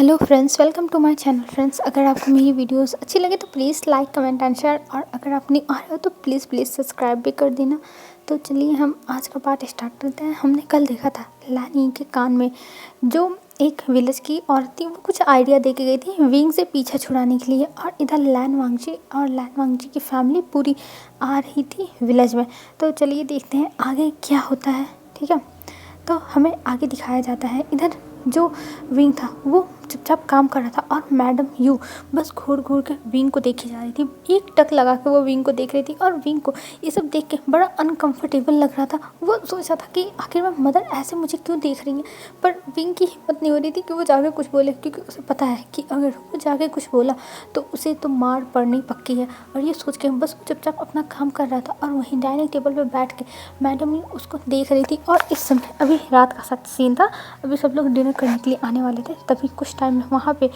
Hello friends, welcome to my channel. Friends, अगर आपको मेरी वीडियोस अच्छी लगे तो please like comment and share, और अगर आप नहीं आ रहे हो तो प्लीज़ सब्सक्राइब भी कर देना। तो चलिए हम आज का पार्ट स्टार्ट करते हैं। हमने कल देखा था लान यी के कान में जो एक विलेज की औरत थी वो कुछ आइडिया दे के गई थी विंग से पीछा छुड़ाने के लिए, और इधर लैन वांगजी की फैमिली पूरी आ रही थी विलेज में। तो चलिए देखते हैं आगे क्या होता है। ठीक है, तो हमें आगे दिखाया जाता है इधर जो विंग था वो चुपचाप काम कर रहा था, और मैडम यू बस घूर घूर के विंग को देखी जा रही थी। एक टक लगा के वो विंग को देख रही थी, और विंग को ये सब देख के बड़ा अनकंफर्टेबल लग रहा था। वो सोच रहा था कि आखिर में मदर ऐसे मुझे क्यों देख रही है, पर विंग की हिम्मत नहीं हो रही थी कि वो जाके कुछ बोले, क्योंकि उसे पता है कि अगर वो जाके कुछ बोला तो उसे तो मार पड़नी पक्की है। और ये सोच के बस वो चुपचाप अपना काम कर रहा था, और वहीं डाइनिंग टेबल पर बैठ के मैडम यू उसको देख रही थी। और इस समय अभी रात का सीन था, अभी सब लोग डिनर करने के लिए आने वाले थे। तभी कुछ टाइम में वहाँ पे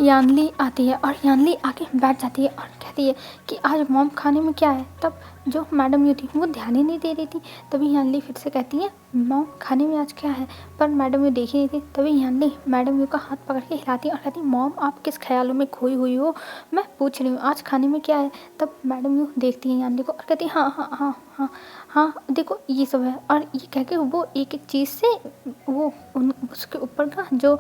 यानली आती है, और यानली आके बैठ जाती है और कहती है कि आज मॉम खाने में क्या है। तब जो मैडम यू थी वो ध्यान ही नहीं दे रही थी। तभी यानली फिर से कहती है मॉम खाने में आज क्या है, पर मैडम यू देख ही नहीं थी। तभी यानली मैडम यू का हाथ पकड़ के हिलाती है और कहती है मॉम आप किस ख्यालों में खोई हुई हो, मैं पूछ रही हूँ आज खाने में क्या है। तब मैडम यू देखती है यानली को और कहती है हाँ देखो ये सब है। और ये कह के वो एक एक चीज़ से वो उसके ऊपर का जो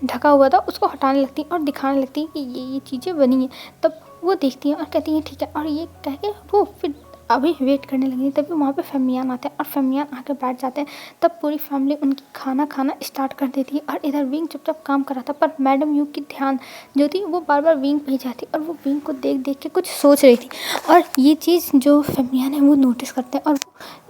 ढका हुआ था उसको हटाने लगती और दिखाने लगती कि ये चीज़ें बनी हैं। तब वो देखती हैं और कहती हैं ठीक है, और ये कह के वो फिर अभी वेट करने लगी। तभी वहाँ पे फेमियान आते हैं और फेमियान आके बैठ जाते हैं। तब पूरी फैमिली उनकी खाना खाना स्टार्ट कर देती है, और इधर विंग चुपचाप काम कर रहा था। पर मैडम यू की ध्यान जो थी वो बार बार विंग पे ही जाती, और वो विंग को देख देख के कुछ सोच रही थी। और ये चीज़ जो फेमियान है वो नोटिस करते हैं, और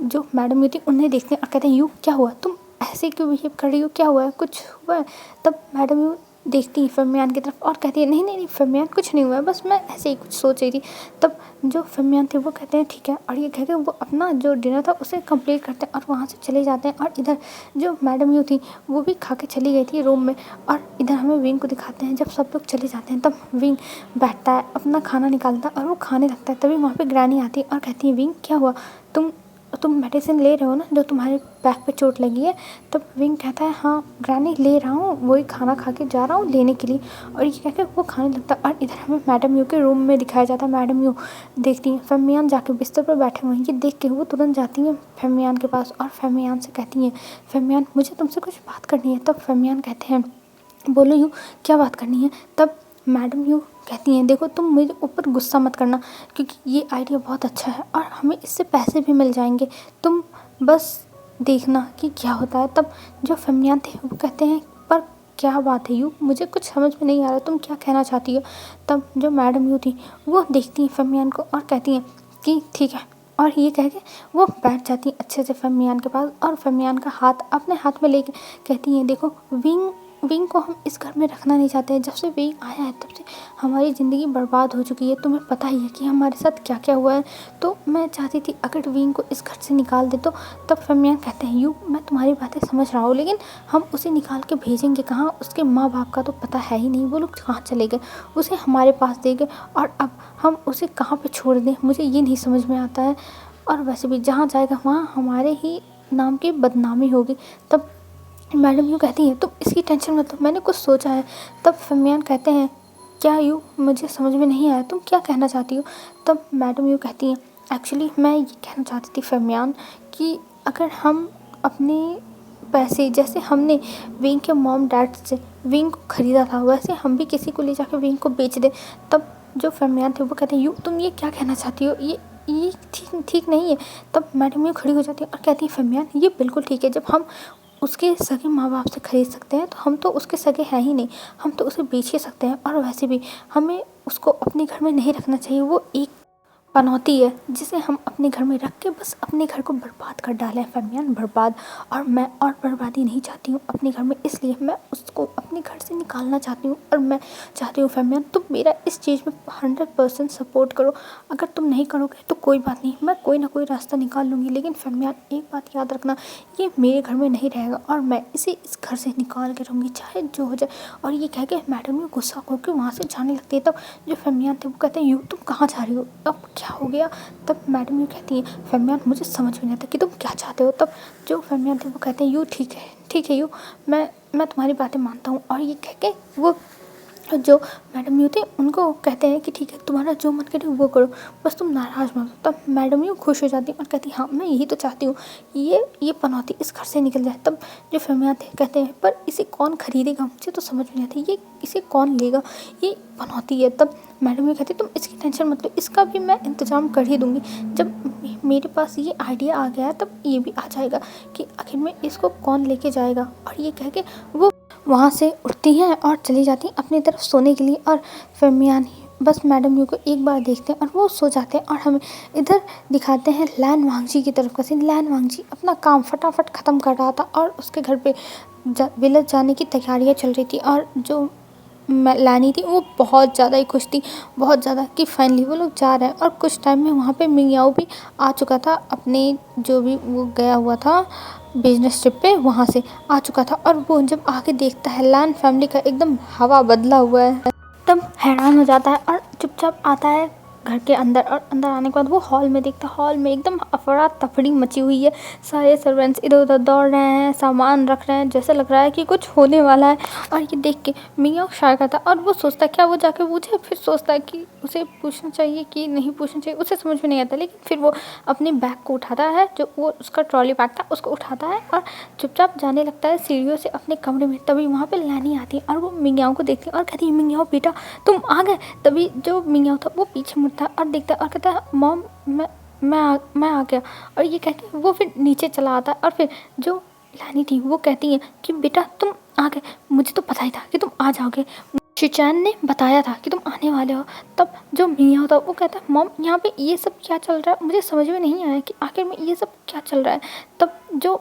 जो मैडम यू थी उन्हें देखते हैं और कहते हैं यू क्या हुआ, तुम ऐसे क्यों बिहेव कर रही हो, क्या हुआ है, कुछ हुआ है। तब मैडम यू देखती है फरमियान की तरफ और कहती है नहीं फरमियान कुछ नहीं हुआ है, बस मैं ऐसे ही कुछ सोच रही थी। तब जो फरमियान थे वो कहते हैं ठीक है, और ये कह के वो अपना जो डिनर था उसे कंप्लीट करते हैं और वहाँ से चले जाते हैं। और इधर जो मैडम यू थी वो भी खा के चली गई थी रूम में। और इधर हमें विंग को दिखाते हैं, जब सब लोग चले जाते हैं तब विंग बैठता है, अपना खाना निकालता है और वो खाने लगता है। तभी वहाँ पर ग्रैनी आती है और कहती है विंग क्या हुआ, तुम मेडिसिन ले रहे हो ना जो तुम्हारे बैक पे चोट लगी है। तब विंग कहता है हाँ ग्रैनी ले रहा हूँ, वही खाना खा के जा रहा हूँ लेने के लिए। और ये कहकर वो खाने लगता है। और इधर हमें मैडम यू के रूम में दिखाया जाता है। मैडम यू देखती हैं फेमियान जाके बिस्तर पर बैठे हुए हैं, ये देख के वो तुरंत जाती हैं फेमियान के पास और फेमियान से कहती हैं फेमियान मुझे तुमसे कुछ बात करनी है। तब फेमियान कहते हैं बोलो यू क्या बात करनी है। तब मैडम यू कहती हैं देखो तुम मेरे ऊपर गुस्सा मत करना, क्योंकि ये आइडिया बहुत अच्छा है और हमें इससे पैसे भी मिल जाएंगे, तुम बस देखना कि क्या होता है। तब जो फेमियान थे वो कहते हैं पर क्या बात है यू, मुझे कुछ समझ में नहीं आ रहा, तुम क्या कहना चाहती हो। तब जो मैडम यू थी वो देखती हैं फेमियान को और कहती हैं कि ठीक है, और ये कह के वो बैठ जाती हैं अच्छे से फेमियान के पास, और फेमियान का हाथ अपने हाथ में लेके कहती हैं देखो विंग को हम इस घर में रखना नहीं चाहते हैं। जब से विंग आया है तब से हमारी ज़िंदगी बर्बाद हो चुकी है, तुम्हें पता ही है कि हमारे साथ क्या क्या हुआ है। तो मैं चाहती थी अगर विंग को इस घर से निकाल दे तो। तब फेमियान कहते हैं यू मैं तुम्हारी बातें समझ रहा हूँ, लेकिन हम उसे निकाल के भेजेंगे कहाँ, उसके माँ बाप का तो पता है ही नहीं, वो लोग कहाँ चले गए, उसे हमारे पास दे गए, और अब हम उसे कहाँ पर छोड़ दें, मुझे ये नहीं समझ में आता है। और वैसे भी जहाँ जाएगा वहाँ हमारे ही नाम की बदनामी होगी। तब मैडम यू कहती हैं तुम इसकी टेंशन मत लो, मैंने कुछ सोचा है। तब फेमियान कहते हैं क्या यू, मुझे समझ में नहीं आया, तुम क्या कहना चाहती हो। तब मैडम यू कहती हैं एक्चुअली मैं ये कहना चाहती थी फेमियान कि अगर हम अपने पैसे जैसे हमने विंग के मॉम डैड से विंग को ख़रीदा था वैसे हम भी किसी को ले जाकर विंग को बेच दें। तब जो फेमियान थे वो कहते हैं यू तुम ये क्या कहना चाहती हो, ये ठीक नहीं है। तब मैडम यू खड़ी हो जाती है और कहती है फेमियान ये बिल्कुल ठीक है, जब हम उसके सगे माँ बाप से ख़रीद सकते हैं तो हम तो उसके सगे हैं ही नहीं, हम तो उसे बेच ही सकते हैं। और वैसे भी हमें उसको अपने घर में नहीं रखना चाहिए, वो एक पनौती है जिसे हम अपने घर में रख के बस अपने घर को बर्बाद कर डालें फेमियान, बर्बाद। और मैं और बर्बादी नहीं चाहती हूँ अपने घर में, इसलिए मैं उसको अपने घर से निकालना चाहती हूँ। और मैं चाहती हूँ फेमियान तुम मेरा इस चीज़ में 100% सपोर्ट करो, अगर तुम नहीं करोगे तो कोई बात नहीं, मैं कोई ना कोई रास्ता निकाल लूँगी, लेकिन फेमियान एक बात याद रखना ये मेरे घर में नहीं रहेगा और मैं इसे इस घर से निकाल के रहूँगी चाहे जो हो जाए। और ये कह के मैडम यू गुस्सा होकर वहाँ से जाने लगती है। तब जो फेमियान थे वो कहते हैं यू तुम कहाँ जा रही हो, अब क्या हो गया। तब मैडम यू कहती हैं फेमियान मुझे समझ में नहीं आता कि तुम क्या चाहते हो। तब जो फेमियान थे वो कहते हैं यू ठीक है ठीक है यू, मैं तुम्हारी बातें मानता हूँ। और ये कह के वो जो मैडम यू थे उनको कहते हैं कि ठीक है तुम्हारा जो मन करे वो करो, बस तुम नाराज़ मत हो। तब मैडम यू खुश हो जाती और कहती हाँ मैं यही तो चाहती हूँ, ये पनौती इस घर से निकल जाए। तब जो फहमी आते हैं कहते हैं पर इसे कौन खरीदेगा, मुझे तो समझ में नहीं आती, ये इसे कौन लेगा, ये पनौती है। तब मैडम यू कहती तुम इसकी टेंशन मत लो, इसका भी मैं इंतज़ाम कर ही दूँगी। जब मेरे पास ये आइडिया आ गया तब ये भी आ जाएगा कि आखिर में इसको कौन लेके जाएगा। और ये कह के वो वहाँ से उठती हैं और चली जाती हैं अपनी तरफ सोने के लिए। और फहमियानी बस मैडम यू को एक बार देखते हैं और वो सो जाते हैं। और हमें इधर दिखाते हैं लैन वांगजी की तरफ का सीन। लैन वांगजी अपना काम फटाफट ख़त्म कर रहा था और उसके घर पे विलेज जाने की तैयारियाँ चल रही थी। और जो लैनी थी वो बहुत ज़्यादा ही खुश थी, बहुत ज़्यादा, कि फाइनली वो लोग जा रहे हैं। और कुछ टाइम में वहाँ पे मिंगयाओ भी आ चुका था, अपने जो भी वो गया हुआ था बिजनेस ट्रिप पे वहाँ से आ चुका था। और वो जब आके देखता है लैन फैमिली का एकदम हवा बदला हुआ है, तब हैरान हो जाता है और चुपचाप आता है घर के अंदर। और अंदर आने के बाद वो हॉल में देखता है, हॉल में एकदम अफरा तफड़ी मची हुई है, सारे सर्वेंट्स इधर उधर दौड़ रहे हैं, सामान रख रहे हैं, जैसे लग रहा है कि कुछ होने वाला है। और ये देख के मियाँ शायर करता है और वो सोचता है क्या वो जाके पूछे, फिर सोचता है कि उसे पूछना चाहिए कि नहीं पूछना चाहिए, उसे समझ में नहीं आता। लेकिन फिर वो अपने बैग को उठाता है, जो वो उसका ट्रॉली बैग था उसको उठाता है और चुपचाप जाने लगता है सीढ़ियों से अपने कमरे में। तभी वहाँ पे लैनी आती है और वो मिंगयाओ को देखती है और कहती है मिंगयाओ बेटा तुम आ गए। तभी जो मिंगयाओ था वो पीछे मुड़ता है और देखता है और कहता है मॉम मैं आ गया। और ये कह के वो फिर नीचे चला आता है। और फिर जो लैनी थी वो कहती है कि बेटा तुम आ गए, मुझे तो पता ही था कि तुम आ जाओगे, शिचैन ने बताया था कि तुम आने वाले हो। तब जो मियाँ होता है वो कहता है मॉम यहाँ पे ये सब क्या चल रहा है, मुझे समझ में नहीं आया कि आखिर में ये सब क्या चल रहा है। तब जो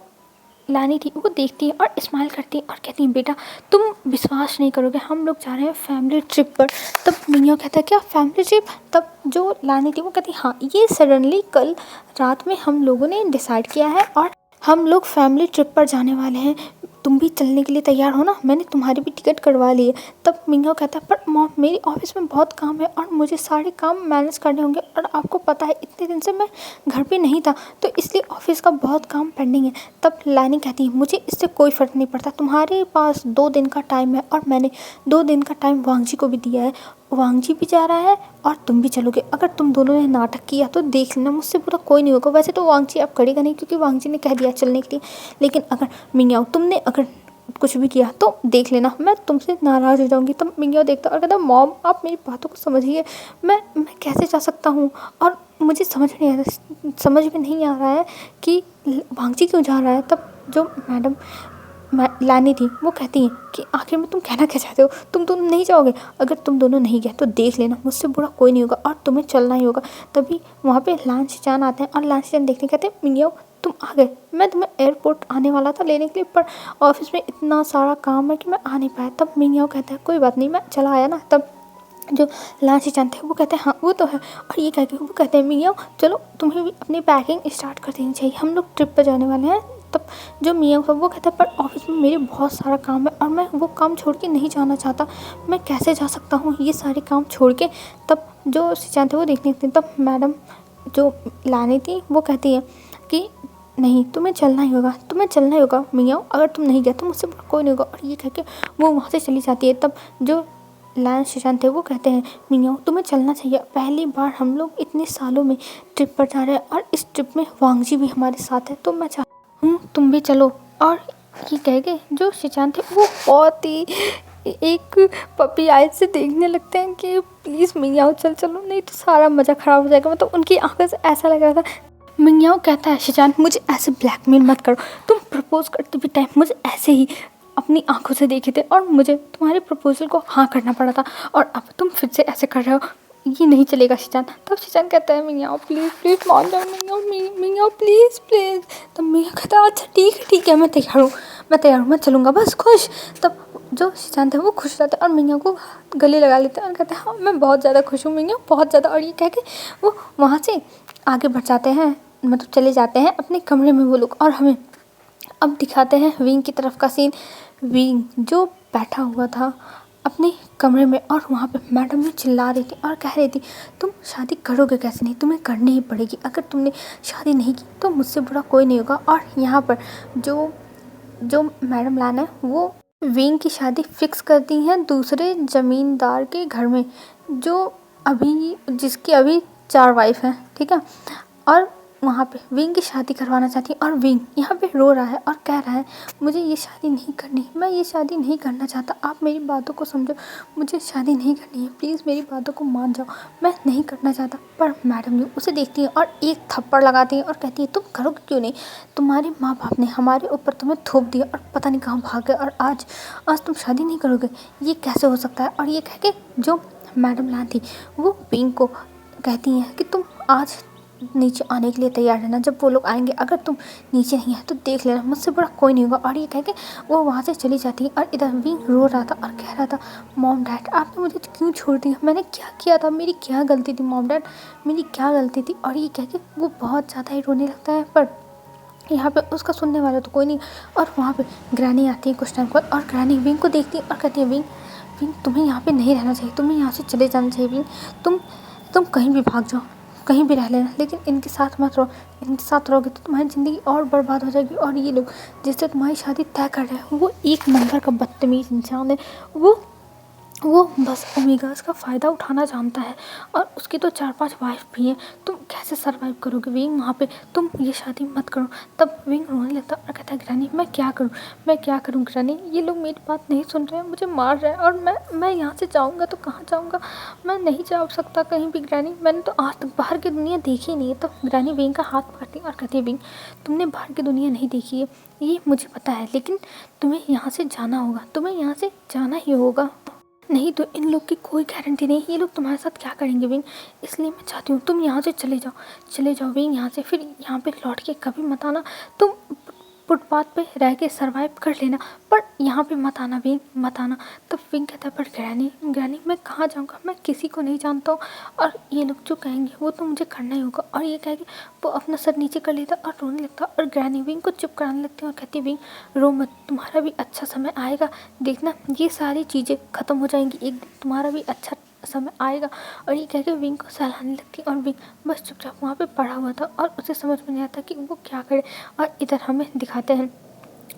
लानी थी वो देखती है और स्माइल करती है और कहती है बेटा तुम विश्वास नहीं करोगे, हम लोग जा रहे हैं फैमिली ट्रिप पर। तब मियाँ कहता है क्या फैमिली ट्रिप। तब जो लानी थी वो कहती हाँ ये सडनली कल रात में हम लोगों ने डिसाइड किया है और हम लोग फैमिली ट्रिप पर जाने वाले हैं, तुम भी चलने के लिए तैयार हो ना, मैंने तुम्हारी भी टिकट करवा ली है। तब मिंगो कहता है पर मॉम मेरी ऑफिस में बहुत काम है और मुझे सारे काम मैनेज करने होंगे और आपको पता है इतने दिन से मैं घर पे नहीं था तो इसलिए ऑफिस का बहुत काम पेंडिंग है। तब लानी कहती है मुझे इससे कोई फ़र्क नहीं पड़ता, तुम्हारे पास 2 दिन का टाइम है और मैंने 2 दिन का टाइम वांगजी को भी दिया है, वांगजी भी जा रहा है और तुम भी चलोगे। अगर तुम दोनों ने नाटक किया तो देख लेना, मुझसे बुरा कोई नहीं होगा। वैसे तो वांगजी अब करेगा नहीं क्योंकि वांगजी ने कह दिया चलने के लिए, लेकिन अगर मिंगयाओ तुमने अगर कुछ भी किया तो देख लेना मैं तुमसे नाराज़ हो जाऊंगी। तब मिंगयाओ देखता और कहता मॉम आप मेरी बातों को समझिए, मैं कैसे जा सकता हूँ और मुझे समझ में नहीं आ रहा है कि वांगजी क्यों जा रहा है। तब जो मैडम लानी थी वो कहती हैं कि आखिर में तुम कहना क्या चाहते हो, तुम नहीं जाओगे, अगर तुम दोनों नहीं गए तो देख लेना मुझसे बुरा कोई नहीं होगा और तुम्हें चलना ही होगा। तभी वहाँ पे लान शिचान आते हैं और लान शिचान देखते कहते हैं मिंगयाओ तुम आ गए, मैं तुम्हें एयरपोर्ट आने वाला था लेने के लिए पर ऑफिस में इतना सारा काम है कि मैं आ नहीं पाया। तब मिंगयाओ कहता है कोई बात नहीं मैं चला आया ना। तब जो लान शिचान थे वो कहते हैं हाँ वो तो है। और ये कह के वो कहते हैं मिंगयाओ चलो तुम्हें भी अपनी पैकिंग स्टार्ट कर देनी चाहिए, हम लोग ट्रिप पर जाने वाले हैं। तब जो मियाँ वो कहता है पर ऑफिस में मेरे बहुत सारा काम है और मैं वो काम छोड़ के नहीं जाना चाहता, मैं कैसे जा सकता हूँ ये सारे काम छोड़ के। तब जो शिचान थे वो देखने लगते हैं। तब मैडम जो लानी थी वो कहती है कि नहीं तुम्हें चलना ही होगा, तुम्हें चलना ही होगा मियाँ, अगर तुम नहीं गए तो मुझसे कोई नहीं होगा। और ये कह के वो वहाँ से चली जाती है। तब जो लायन शिशान थे वो कहते हैं मियाँ तुम्हें चलना चाहिए, पहली बार हम लोग इतने सालों में ट्रिप पर जा रहे हैं और इस ट्रिप में वांगजी भी हमारे साथ है तो मैं चाहता हूँ तुम भी चलो। और ये कह के जो शिचान थे वो बहुत ही एक पपी आइज से देखने लगते हैं कि प्लीज़ मियाँ चलो नहीं तो सारा मज़ा ख़राब हो जाएगा। मतलब उनकी आंखों से ऐसा लग रहा था। मियाँ कहता है शिचान मुझे ऐसे ब्लैकमेल मत करो, तुम प्रपोज़ करते भी टाइम मुझे ऐसे ही अपनी आंखों से देखे थे और मुझे तुम्हारे प्रपोजल को हाँ करना पड़ा था और अब तुम फिर से ऐसे कर रहे हो, ये नहीं चलेगा शिचान। तब शिचान कहता है मियाँ प्लीज़ मान जाओ मियाँ प्लीज़। तब मियाँ कहता है अच्छा ठीक है मैं तैयार हूँ मैं चलूँगा बस खुश। तब जो शिचान थे वो खुश रहते और मियाँ को गले लगा लेते हैं और कहते हैं हाँ मैं बहुत ज़्यादा खुश हूँ मियाँ बहुत ज़्यादा। और ये कह के वो वहाँ से आगे बढ़ जाते हैं, मतलब चले जाते हैं अपने कमरे में वो लोग। और हमें अब दिखाते हैं विंग की तरफ का सीन। विंग जो बैठा हुआ था अपने कमरे में और वहाँ पे मैडम भी चिल्ला रही थी और कह रही थी तुम शादी करोगे कैसे नहीं, तुम्हें करनी ही पड़ेगी, अगर तुमने शादी नहीं की तो मुझसे बुरा कोई नहीं होगा। और यहाँ पर जो जो मैडम लान है वो विंग की शादी फिक्स करती हैं दूसरे ज़मींदार के घर में, जिसकी अभी 4 वाइफ हैं, ठीक है। और वहाँ पे विंग की शादी करवाना चाहती है और विंग यहाँ पे रो रहा है और कह रहा है मुझे ये शादी नहीं करनी, मैं ये शादी नहीं करना चाहता, आप मेरी बातों को समझो, मुझे शादी नहीं करनी है, प्लीज़ मेरी बातों को मान जाओ, मैं नहीं करना चाहता। पर मैडम यू उसे देखती है और एक थप्पड़ लगाती है और कहती है तुम करोगे क्यों नहीं, तुम्हारे माँ बाप ने हमारे ऊपर तुम्हें थोप दिया और पता नहीं कहाँ भाग गए और आज तुम शादी नहीं करोगे, ये कैसे हो सकता है। और ये कह के जो मैडम लान थी वो विंग को कहती हैं कि तुम आज नीचे आने के लिए तैयार रहना, जब वो लोग आएंगे अगर तुम नीचे नहीं आए तो देख लेना, मुझसे बड़ा कोई नहीं होगा। और ये कह के वो वहाँ से चली जाती है और इधर विंग रो रहा था और कह रहा था मॉम डैड आपने मुझे क्यों छोड़ दिया, मैंने क्या किया था, मेरी क्या गलती थी मॉम डैड, मेरी क्या गलती थी। और ये कह के वो बहुत ज़्यादा ही रोने लगता है, पर यहाँ पे उसका सुनने वाला तो कोई नहीं। और वहाँ पे ग्रैनी आती है कुछ टाइम बाद और ग्रैनी विंग को देखती है और कहती है विंग तुम्हें यहाँ पे नहीं रहना चाहिए, तुम्हें यहाँ से चले जाना चाहिए विंग, तुम कहीं भी भाग जाओ, कहीं भी रह लेना, लेकिन इनके साथ मत रहो, इनके साथ रहोगे तो तुम्हारी ज़िंदगी और बर्बाद हो जाएगी। और ये लोग जिससे तुम्हारी शादी तय कर रहे हैं वो एक नंबर का बदतमीज़ इंसान है, वो बस ओमेगास का फ़ायदा उठाना जानता है और उसकी तो 4-5 वाइफ भी हैं, तुम कैसे सर्वाइव करोगे विंग वहाँ पे, तुम ये शादी मत करो। तब विंग रोने लगता और कहता है ग्रैनी मैं क्या करूँ ग्रैनी, ये लोग मेरी बात नहीं सुन रहे हैं, मुझे मार रहे हैं और मैं यहाँ से जाऊँगा तो कहाँ जाऊँगा, मैं नहीं जा सकता कहीं भी ग्रैनी, मैंने तो आज तक बाहर की दुनिया देखी नहीं है। तो ग्रैनी विंग का हाथ पकड़ती और कहती है विंग तुमने बाहर की दुनिया नहीं देखी है ये मुझे पता है, लेकिन तुम्हें यहाँ से जाना होगा, तुम्हें यहाँ से जाना ही होगा, नहीं तो इन लोग की कोई गारंटी नहीं ये लोग तुम्हारे साथ क्या करेंगे विंग, इसलिए मैं चाहती हूँ तुम यहाँ से चले जाओ विंग यहाँ से, फिर यहाँ पे लौट के कभी मत आना, तुम फुटपाथ पे रह के सर्वाइव कर लेना, पर यहाँ पे मत आना विंग मत आना। तब विंग कहता है पर ग्रैनी मैं कहाँ जाऊँगा, मैं किसी को नहीं जानता हूँ और ये लोग जो कहेंगे वो तो मुझे करना ही होगा। और ये कह के वो अपना सर नीचे कर लेता और रोने लगता और ग्रैनी विंग को चुप कराने लगती है और कहती विंग रो मत, तुम्हारा भी अच्छा समय आएगा, देखना ये सारी चीज़ें ख़त्म हो जाएंगी, एक दिन तुम्हारा भी अच्छा समय आएगा। और ये कह के विंग को सहलाने लगती और विंग बस चुपचाप वहाँ पे पड़ा हुआ था और उसे समझ में नहीं आता कि वो क्या करे। और इधर हमें दिखाते हैं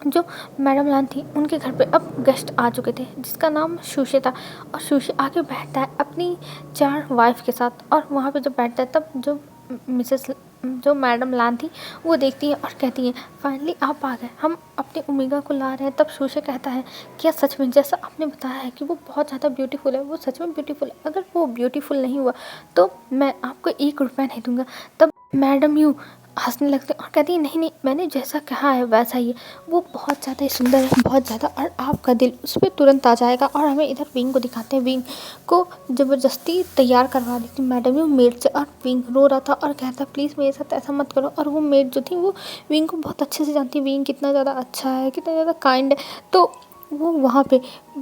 जो मैडम लान थी उनके घर पे अब गेस्ट आ चुके थे जिसका नाम शूशे था, और शूशे आके बैठता है अपनी 4 वाइफ के साथ। और वहाँ पे जब बैठता है तब जो मैडम लान थी वो देखती है और कहती है फाइनली आप आ गए, हम अपने ओमेगा को ला रहे हैं। तब शूशे कहता है क्या सच में जैसा आपने बताया है कि वो बहुत ज़्यादा ब्यूटीफुल है, वो सच में ब्यूटीफुल है, अगर वो ब्यूटीफुल नहीं हुआ तो मैं आपको 1 रुपया नहीं दूंगा। तब मैडम यू हंसने लगते और कहती है नहीं मैंने जैसा कहा है वैसा ही है, वो बहुत ज़्यादा ही सुंदर है बहुत ज़्यादा, और आपका दिल उस पर तुरंत आ जाएगा। और हमें इधर विंग को दिखाते हैं, विंग को ज़बरदस्ती तैयार करवा दी थी मैडम वो मेड से, और विंग रो रहा था और कहता प्लीज़ मेरे साथ ऐसा मत करो। और वो मेड जो थी वो विंग को बहुत अच्छे से जानती है, विंग कितना ज़्यादा अच्छा है कितना ज़्यादा काइंड है, तो वो वहाँ पे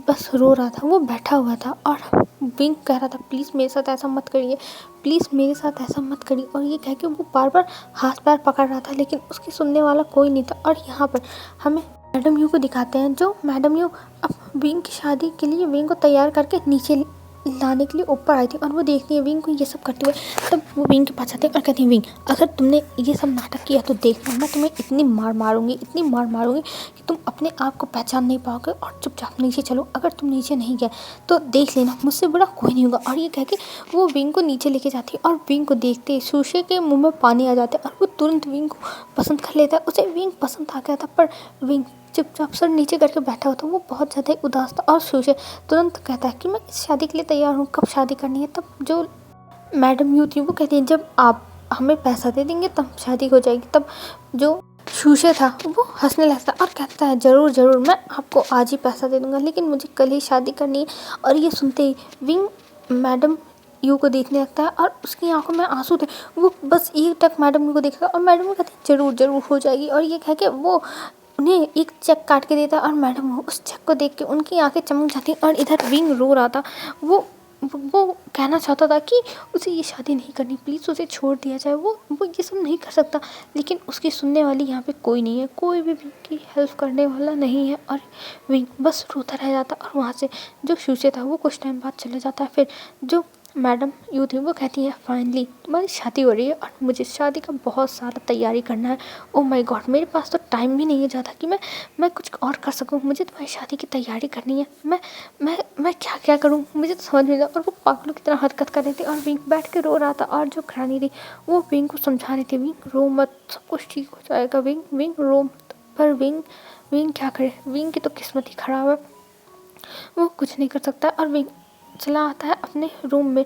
बस रो रहा था, वो बैठा हुआ था और विंग कह रहा था प्लीज़ मेरे साथ ऐसा मत करिए, प्लीज़ मेरे साथ ऐसा मत करिए। और ये कह के वो बार बार हाथ पैर पकड़ रहा था लेकिन उसकी सुनने वाला कोई नहीं था। और यहाँ पर हमें मैडम यू को दिखाते हैं, जो मैडम यू अब विंग की शादी के लिए विंग को तैयार करके नीचे लाने के लिए ऊपर आई थी, और वो देखती है विंग को ये सब करते हुए। तब वो विंग के पास आते हैं और कहती है विंग अगर तुमने ये सब नाटक किया तो देखना मैं तुम्हें इतनी मार मारूंगी कि तुम अपने आप को पहचान नहीं पाओगे, और चुपचाप नीचे चलो, अगर तुम नीचे नहीं गए तो देख लेना मुझसे बड़ा कोई नहीं होगा। और ये कह के वो विंग को नीचे लेके जाती है, और विंग को देखते ही शूशे के मुँह में पानी आ जाता है और वो तुरंत विंग को पसंद कर लेता है। उसे विंग पसंद आ गया था, पर विंग चुपचाप सर नीचे करके बैठा हुआ था, वो बहुत ज़्यादा ही उदास था। और शूशे तुरंत कहता है कि मैं इस शादी के लिए तैयार हूँ, कब शादी करनी है। तब जो मैडम यू थी वो कहती है जब आप हमें पैसा दे देंगे तब शादी हो जाएगी। तब जो शूशे था वो हंसने लगता और कहता है ज़रूर मैं आपको आज ही पैसा दे दूँगा, लेकिन मुझे कल ही शादी करनी है। और ये सुनते ही विंग मैडम यू को देखने लगता है और उसकी आंखों में आंसू थे, वो बस एक टक मैडम यू को देखा और मैडम यू कहती है ज़रूर हो जाएगी। और ये कह के वो उन्हें एक चेक काट के देता और मैडम उस चेक को देख के उनकी आंखें चमक जाती। और इधर विंग रो रहा था, वो कहना चाहता था कि उसे ये शादी नहीं करनी, प्लीज़ उसे छोड़ दिया जाए, वो ये सब नहीं कर सकता, लेकिन उसकी सुनने वाली यहाँ पे कोई नहीं है, कोई भी विंग की हेल्प करने वाला नहीं है। और विंग बस रोता रह जाता और वहाँ से जो शूशे था वो कुछ टाइम बाद चले जाता है। फिर जो मैडम यू थी, वो कहती है फाइनली तुम्हारी शादी हो रही है और मुझे शादी का बहुत सारा तैयारी करना है। ओ माय गॉड, मेरे पास तो टाइम भी नहीं है ज़्यादा कि मैं कुछ और कर सकूं। मुझे तुम्हारी शादी की तैयारी करनी है। मैं क्या क्या करूं, मुझे तो समझ में नहीं। और वो पागलों की तरह हरकत कर रही थी और विंग बैठ के रो रहा था। और जो ग्रैनी थी वो विंग को समझा रही थी, विंग रो मत, सब कुछ ठीक हो जाएगा, विंग विंग रो मत। पर विंग विंग क्या करे, विंग की तो किस्मत ही खराब है, वो कुछ नहीं कर सकता। और विंग चला आता है अपने रूम में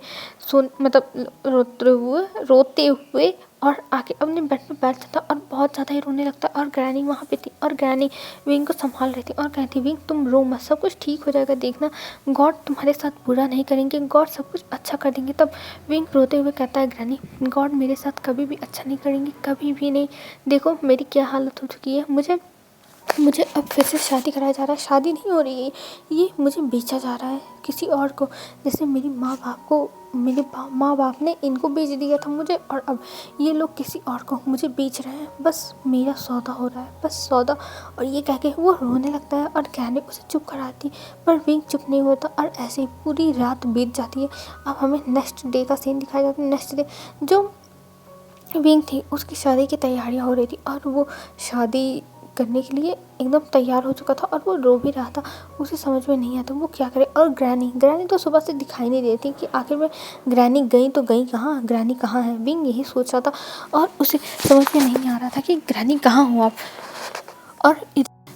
मतलब रोते हुए और आके अपने बेड पे बैठ जाता और बहुत ज़्यादा ही रोने लगता। और ग्रैनी वहाँ पे थी और ग्रैनी विंग को संभाल रही थी और कहती, विंग तुम रो मत, सब कुछ ठीक हो जाएगा, देखना गॉड तुम्हारे साथ बुरा नहीं करेंगे, गॉड सब कुछ अच्छा कर देंगे। तब विंग रोते हुए कहता है, ग्रैनी गॉड मेरे साथ कभी भी अच्छा नहीं करेंगे, कभी भी नहीं। देखो मेरी क्या हालत हो चुकी है, मुझे अब फिर से शादी कराया जा रहा है, शादी नहीं हो रही है, ये मुझे बेचा जा रहा है किसी और को। जैसे मेरी माँ बाप को, मेरे माँ बाप ने इनको बेच दिया था मुझे, और अब ये लोग किसी और को मुझे बेच रहे हैं। बस मेरा सौदा हो रहा है, बस सौदा। और ये कह के वो रोने लगता है और कहने उसे चुप कराती, पर विंग चुप नहीं होता। और ऐसे ही पूरी रात बीत जाती है। अब हमें नेक्स्ट डे का सीन दिखाया जाता है। नेक्स्ट डे जो विंग थी उसकी शादी की तैयारियां हो रही थी और वो शादी करने के लिए एकदम तैयार हो चुका था और वो रो भी रहा था। उसे समझ में नहीं आता वो क्या करे। और ग्रैनी तो सुबह से दिखाई नहीं देती कि आखिर में ग्रैनी गई तो गई कहाँ, ग्रैनी कहाँ है। विंग यही सोच रहा था और उसे समझ में नहीं आ रहा था कि ग्रैनी कहाँ हो आप। और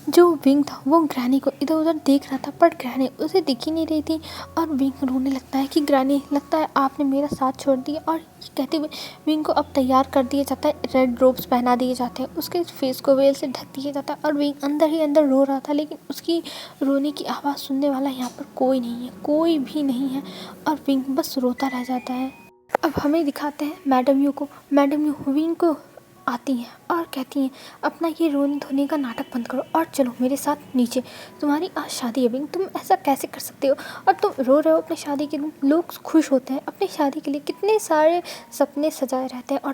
जो विंग था वो ग्रैनी को इधर उधर देख रहा था, पर ग्रैनी उसे दिख ही नहीं रही थी। और विंग रोने लगता है कि ग्रैनी लगता है आपने मेरा साथ छोड़ दिया। और ये कहते हुए विंग को अब तैयार कर दिया जाता है, रेड रोब्स पहना दिए जाते हैं, उसके फेस को वेल से ढक दिया जाता है। और विंग अंदर ही अंदर रो रहा था, लेकिन उसकी रोने की आवाज़ सुनने वाला यहाँ पर कोई नहीं है, कोई भी नहीं है। और विंग बस रोता रह जाता है। अब हमें दिखाते हैं मैडम यू को। मैडम यू विंग को आती हैं और कहती हैं, अपना ये रोने धोने का नाटक बंद करो और चलो मेरे साथ नीचे, तुम्हारी आज शादी है विंग, तुम ऐसा कैसे कर सकते हो। और तुम रो रहे हो अपनी शादी के दिन, लोग खुश होते हैं अपनी शादी के लिए, कितने सारे सपने सजाए रहते हैं और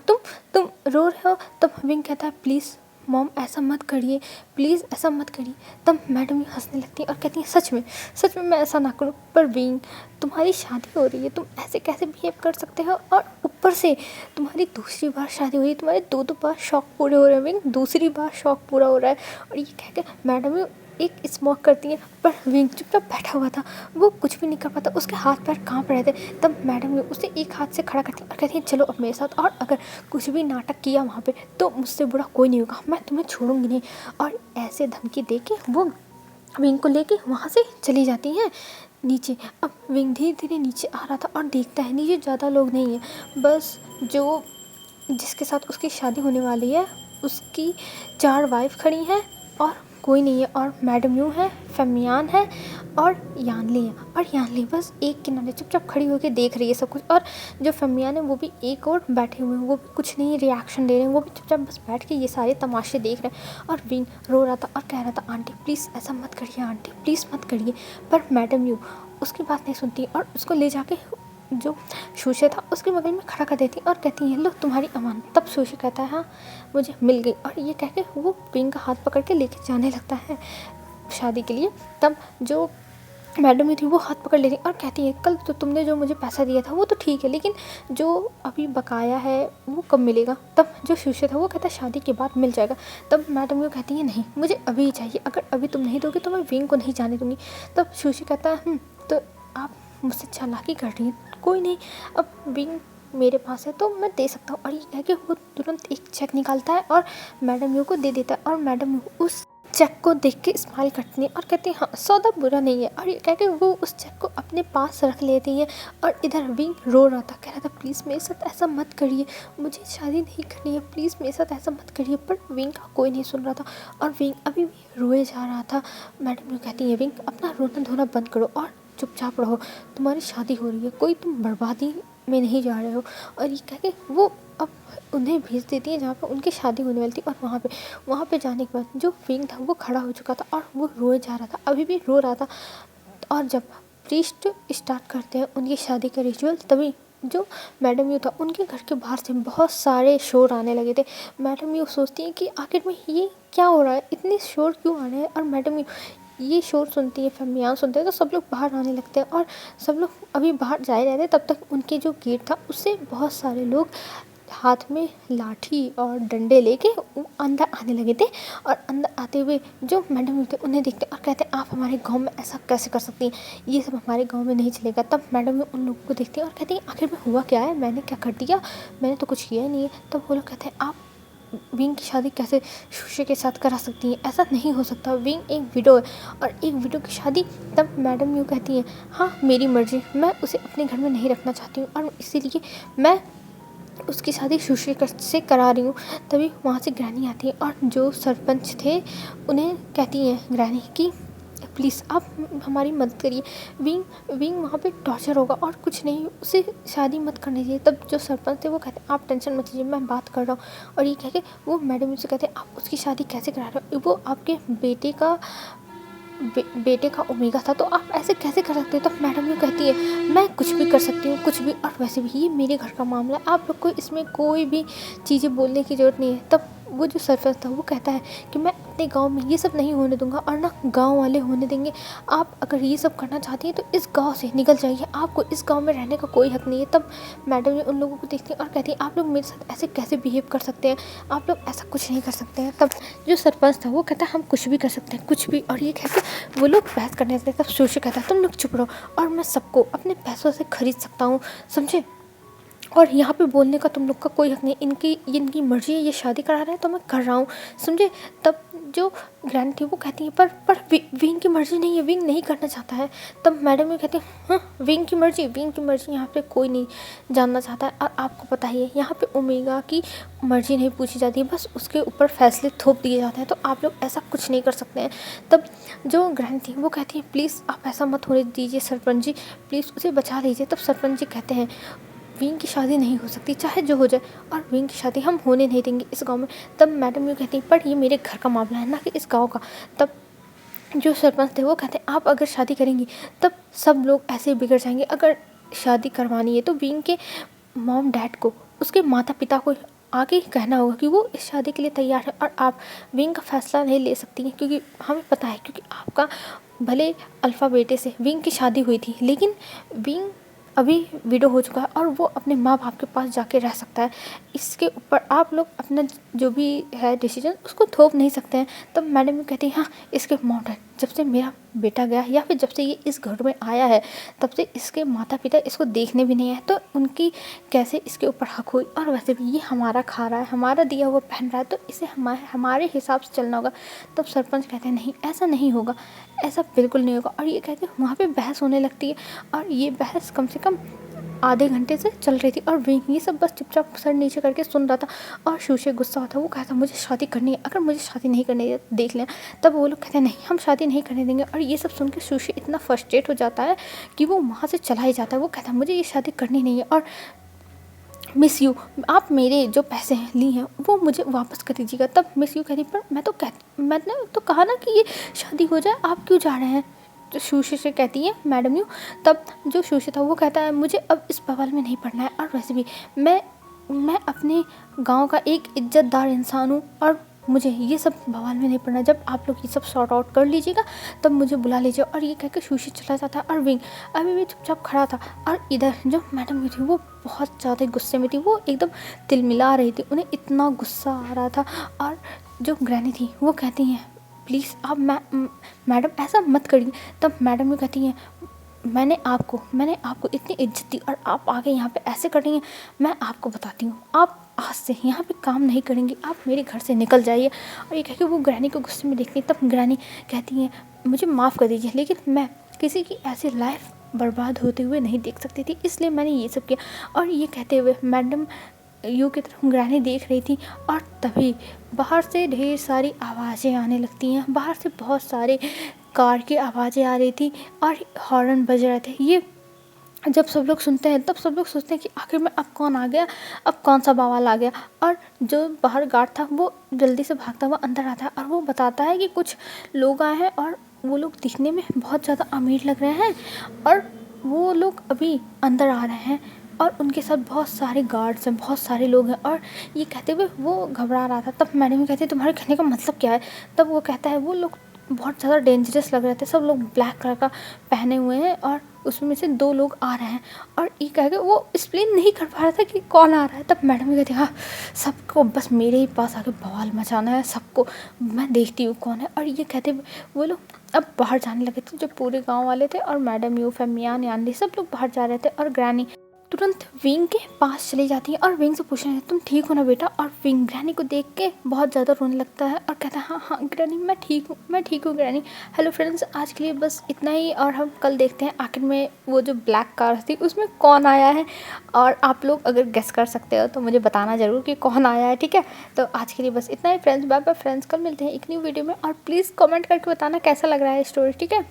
तुम रो रहे हो। तब विंग कहता है, प्लीज़ मॉम ऐसा मत करिए, प्लीज़ ऐसा मत करिए। तब मैडम ये हंसने लगती है और कहती है, सच में मैं ऐसा ना करूँ। पर विंग तुम्हारी शादी हो रही है, तुम ऐसे कैसे बिहेव कर सकते हो। और ऊपर से तुम्हारी दूसरी बार शादी हो रही है, तुम्हारे दो बार शौक पूरे हो रहे हैं विंग, दूसरी बार शौक पूरा हो रहा है। और ये कह के मैडम ये एक स्मोक करती है, पर विंग चुपचाप बैठा हुआ था, वो कुछ भी नहीं कर पाता, उसके हाथ पैर कांप रहे थे। तब मैडम उसे एक हाथ से खड़ा करती है और कहती है, चलो अब मेरे साथ, और अगर कुछ भी नाटक किया वहाँ पे तो मुझसे बुरा कोई नहीं होगा, मैं तुम्हें छोड़ूंगी नहीं। और ऐसे धमकी दे के वो विंग को लेके वहाँ से चली जाती हैं नीचे। अब विंग धीरे धीरे नीचे आ रहा था और देखता है नीचे ज़्यादा लोग नहीं है, बस जो जिसके साथ उसकी शादी होने वाली है उसकी 4 वाइफ खड़ी हैं और कोई नहीं है। और मैडम यू है, फेमियान है और यानली है। और यानली बस एक किनारे चुपचाप खड़ी होकर देख रही है सब कुछ। और जो फेमियान है वो भी एक और बैठे हुए हैं, वो भी कुछ नहीं रिएक्शन दे रहे हैं, वो भी चुपचाप बस बैठ के ये सारे तमाशे देख रहे हैं। और विंग रो रहा था और कह रहा था, आंटी प्लीज़ ऐसा मत करिए, आंटी प्लीज़ मत करिए। पर मैडम यू उसकी बात नहीं सुनती और उसको ले जाके जो शूशे था उसके बगल में खड़ा कर देती और कहती है, लो तुम्हारी अमानत। तब शूशे कहता है, हाँ मुझे मिल गई। और ये कह के वो विंग का हाथ पकड़ के लेके जाने लगता है शादी के लिए। तब जो मैडम ही थी वो हाथ पकड़ लेती और कहती है, कल तो तुमने जो मुझे पैसा दिया था वो तो ठीक है, लेकिन जो अभी बकाया है वो कब मिलेगा। तब जो शूशे था वो कहता है, शादी के बाद मिल जाएगा। तब मैडम ये कहती है, नहीं मुझे अभी ही चाहिए, अगर अभी तुम नहीं दोगे तो मैं विंग को नहीं जाने दूँगी। तब शूशे कहता है, तो आप मुझसे चालाकी कर रही हैं, कोई नहीं, अब विंग मेरे पास है तो मैं दे सकता हूँ। और ये कह के वो तुरंत एक चेक निकालता है और मैडम यू को दे देता है। और मैडम यू उस चेक को देख के स्माइल करती है और कहती है, हाँ सौदा बुरा नहीं है। और ये कह के वो उस चेक को अपने पास रख लेती है। और इधर विंग रो रहा था, कह रहा था, प्लीज़ मेरे साथ ऐसा मत करिए, मुझे शादी नहीं करनी है, प्लीज़ मेरे साथ ऐसा मत करिए। पर विंग का कोई नहीं सुन रहा था और विंग अभी भी रोए जा रहा था। मैडम यू कहती है, विंग अपना रोना धोना बंद करो और चुपचाप रहो, तुम्हारी शादी हो रही है, कोई तुम बर्बादी में नहीं जा रहे हो। और ये कह के वो अब उन्हें भेज देती है जहाँ पर उनकी शादी होने वाली थी। और वहाँ पे जाने के बाद जो विंग था वो खड़ा हो चुका था और वो रोए जा रहा था, अभी भी रो रहा था। और जब प्रीस्ट स्टार्ट करते हैं उनकी शादी का रिचुअल, तभी जो मैडम यू था उनके घर के बाहर से बहुत सारे शोर आने लगे थे। मैडम यू सोचती है कि आखिर में ये क्या हो रहा है, इतने शोर क्यों आ रहे हैं। और मैडम यू ये शोर सुनती है, फैमियान सुनते हैं, तो सब लोग बाहर आने लगते हैं और सब लोग अभी बाहर जा ही रहे थे, तब तक उनके जो गेट था उससे बहुत सारे लोग हाथ में लाठी और डंडे लेके अंदर आने लगे थे। और अंदर आते हुए जो मैडम थे उन्हें देखते और कहते आप हमारे गांव में ऐसा कैसे कर सकती हैं, ये सब हमारे गांव में नहीं चलेगा। तब मैडम उन लोगों को देखती है और कहती है आखिर में हुआ क्या है, मैंने क्या कर दिया, मैंने तो कुछ किया ही नहीं है। तब वो लोग कहते हैं आप विंग की शादी कैसे शुशे के साथ करा सकती हैं, ऐसा नहीं हो सकता, विंग एक विडो है और एक विडो की शादी। तब मैडम यूँ कहती हैं हाँ मेरी मर्जी, मैं उसे अपने घर में नहीं रखना चाहती हूँ और इसीलिए मैं उसकी शादी शुशे से करा रही हूँ। तभी वहाँ से ग्रैनी आती है और जो सरपंच थे उन्हें कहती हैं ग्रैनी कि प्लीज़ आप हमारी मदद करिए, विंग वहाँ पे टॉर्चर होगा और कुछ नहीं, उसे शादी मत करनी चाहिए। तब जो सरपंच थे वो कहते आप टेंशन मत लीजिए, मैं बात कर रहा हूँ। और ये कह के वो मैडम से कहते आप उसकी शादी कैसे करा रहे हो, वो आपके बेटे का ओमेगा था, तो आप ऐसे कैसे कर सकते हो। तब मैडम ये कहती है मैं कुछ भी कर सकती हूँ, कुछ भी, और वैसे भी ये मेरे घर का मामला है, आप लोग को इसमें कोई भी चीज़ें बोलने की ज़रूरत नहीं है। तब वो जो सरपंच था वो कहता है कि मैं अपने गांव में ये सब नहीं होने दूंगा और ना गांव वाले होने देंगे, आप अगर ये सब करना चाहती हैं तो इस गांव से निकल जाइए, आपको इस गांव में रहने का कोई हक नहीं है। तब मैडम उन लोगों को देखती है और कहती है आप लोग मेरे साथ ऐसे कैसे बिहेव कर सकते हैं, आप लोग ऐसा कुछ नहीं कर सकते हैं। तब जो सरपंच था वो कहता है हम कुछ भी कर सकते हैं, कुछ भी, और ये कहते वो लोग बहस करने लगते। तब शुशे कहता है तुम लोग चुप रहो और मैं सबको अपने पैसों से खरीद सकता हूँ, समझे, और यहाँ पे बोलने का तुम लोग का कोई हक नहीं, इनकी मर्जी है, ये शादी करा रहे हैं तो मैं कर रहा हूँ, समझे। तब जो ग्रैंड थी वो कहती है पर विंग की मर्जी नहीं है, विंग नहीं करना चाहता है। तब मैडम ये कहती है हाँ विंग की मर्जी यहाँ पे कोई नहीं जानना चाहता है, और आपको पता ही है यहाँ पे ओमेगा की मर्जी नहीं पूछी जाती है, बस उसके ऊपर फैसले थोप दिए जाते हैं, तो आप लोग ऐसा कुछ नहीं कर सकते हैं। तब जो ग्रैंड थी वो कहती है प्लीज़ आप ऐसा मत होने दीजिए सरपंच जी, प्लीज़ उसे बचा लीजिए। तब सरपंच जी कहते हैं विंग की शादी नहीं हो सकती, चाहे जो हो जाए, और विंग की शादी हम होने नहीं देंगे इस गांव में। तब मैडम यूँ कहती पर ये मेरे घर का मामला है ना कि इस गांव का। तब जो सरपंच थे वो कहते आप अगर शादी करेंगी तब सब लोग ऐसे ही बिगड़ जाएंगे, अगर शादी करवानी है तो विंग के मॉम डैड को, उसके माता पिता को आगे कहना होगा कि वो इस शादी के लिए तैयार है, और आप विंग का फैसला नहीं ले सकती हैं, क्योंकि हमें पता है क्योंकि आपका भले अल्फ़ा बेटे से विंग की शादी हुई थी, लेकिन विंग अभी विडो हो चुका है और वो अपने माँ बाप के पास जाके रह सकता है, इसके ऊपर आप लोग अपना जो भी है डिसीजन उसको थोप नहीं सकते हैं। तब मैडम कहती है हाँ इसके मॉडल जब से मेरा बेटा गया या फिर जब से ये इस घर में आया है तब से इसके माता पिता इसको देखने भी नहीं आए, तो उनकी कैसे इसके ऊपर हक हुई, और वैसे भी ये हमारा खा रहा है, हमारा दिया हुआ पहन रहा है, तो इसे हमारे हिसाब से चलना होगा। तब सरपंच कहते हैं नहीं ऐसा नहीं होगा, ऐसा बिल्कुल नहीं होगा, और ये कहते हैं वहाँ पे बहस होने लगती है, और ये बहस कम से कम आधे घंटे से चल रही थी, और विंग ये सब बस चुपचाप सर नीचे करके सुन रहा था। और शुशे गुस्सा होता वो कहता मुझे शादी करनी है, अगर मुझे शादी नहीं करनी है देख लें। तब वो लोग कहते हैं नहीं हम शादी नहीं करने देंगे, और ये सब सुन के शुशे इतना फ्रस्ट्रेट हो जाता है कि वो वहाँ से चला ही जाता है। वो कहता है मुझे ये शादी करनी नहीं है, और मिस यू आप मेरे जो पैसे हैं ली हैं वो मुझे वापस कर दीजिएगा। तब मिस यू कहती पर मैंने तो कहा ना कि ये शादी हो जाए, आप क्यों जा रहे हैं। तो शुशे से कहती है मैडम यू। तब जो शुशे था वो कहता है मुझे अब इस बवाल में नहीं पड़ना है, और वैसे भी मैं अपने गांव का एक इज्जतदार इंसान हूँ, और मुझे ये सब बवाल में नहीं पड़ना। जब आप लोग ये सब सॉर्ट आउट कर लीजिएगा तब मुझे बुला लीजिए। और ये कहकर शुशे चला जाता है, और विंग अभी भी चुपचाप खड़ा था, और इधर जो मैडम भी थी वो बहुत ज़्यादा गुस्से में थी, वो एकदम तिलमिला रही थी, उन्हें इतना गुस्सा आ रहा था। और जो ग्रैनी थी वो कहती हैं प्लीज़ आप मैडम ऐसा मत करिए। तब मैडम भी कहती हैं मैंने आपको इतनी इज्जत दी और आप आगे यहाँ पे ऐसे कर रही हैं, मैं आपको बताती हूँ आप आज से यहाँ पे काम नहीं करेंगी, आप मेरे घर से निकल जाइए। और ये कह के वो ग्रैनी को गुस्से में देखती है। तब ग्रैनी कहती हैं मुझे माफ़ कर दीजिए, लेकिन मैं किसी की ऐसी लाइफ बर्बाद होते हुए नहीं देख सकती थी, इसलिए मैंने ये सब किया। और ये कहते हुए मैडम यू की तरफ ग्रैनी देख रही थी, और तभी बाहर से ढेर सारी आवाज़ें आने लगती हैं। बाहर से बहुत सारे कार की आवाज़ें आ रही थी और हॉर्न बज रहे थे। ये जब सब लोग सुनते हैं तब सब लोग सोचते हैं कि आखिर में अब कौन आ गया, अब कौन सा बवाल आ गया। और जो बाहर गार्ड था वो जल्दी से भागता हुआ अंदर आता है, और वो बताता है कि कुछ लोग आए हैं और वो लोग दिखने में बहुत ज़्यादा अमीर लग रहे हैं, और वो लोग अभी अंदर आ रहे हैं, और उनके साथ बहुत सारे गार्ड्स हैं, बहुत सारे लोग हैं। और ये कहते हुए वो घबरा रहा था। तब मैडम कहती है तुम्हारे कहने का मतलब क्या है। तब वो कहता है वो लोग बहुत ज़्यादा डेंजरस लग रहे थे। सब लोग ब्लैक कलर का पहने हुए हैं और उसमें से 2 लोग आ रहे हैं और ये कह के वो एक्सप्लेन नहीं कर पा रहा था कि कौन आ रहा है। तब मैडम भी कहती हाँ, सबको बस मेरे ही पास आके बवाल मचाना है, सबको मैं देखती हूँ कौन है। और ये कहते वो लोग अब बाहर जाने लगे थे, जो पूरे गाँव वाले थे और मैडम यूफ मियान यानी सब लोग बाहर जा रहे थे। और ग्रैनी तुरंत विंग के पास चली जाती है और विंग से पूछने लगती तुम ठीक हो ना बेटा। और विंग ग्रैनी को देख के बहुत ज़्यादा रोने लगता है और कहता है हाँ हाँ ग्रैनी मैं ठीक हूँ ग्रैनी। हेलो फ्रेंड्स, आज के लिए बस इतना ही और हम कल देखते हैं आखिर में वो जो ब्लैक कार थी उसमें कौन आया है। और आप लोग अगर गेस कर सकते हो तो मुझे बताना ज़रूर कि कौन आया है, ठीक है। तो आज के लिए बस इतना ही फ्रेंड्स, बाय बाय फ्रेंड्स, कल मिलते हैं एक न्यू वीडियो में। और प्लीज़ कमेंट करके बताना कैसा लग रहा है स्टोरी, ठीक है।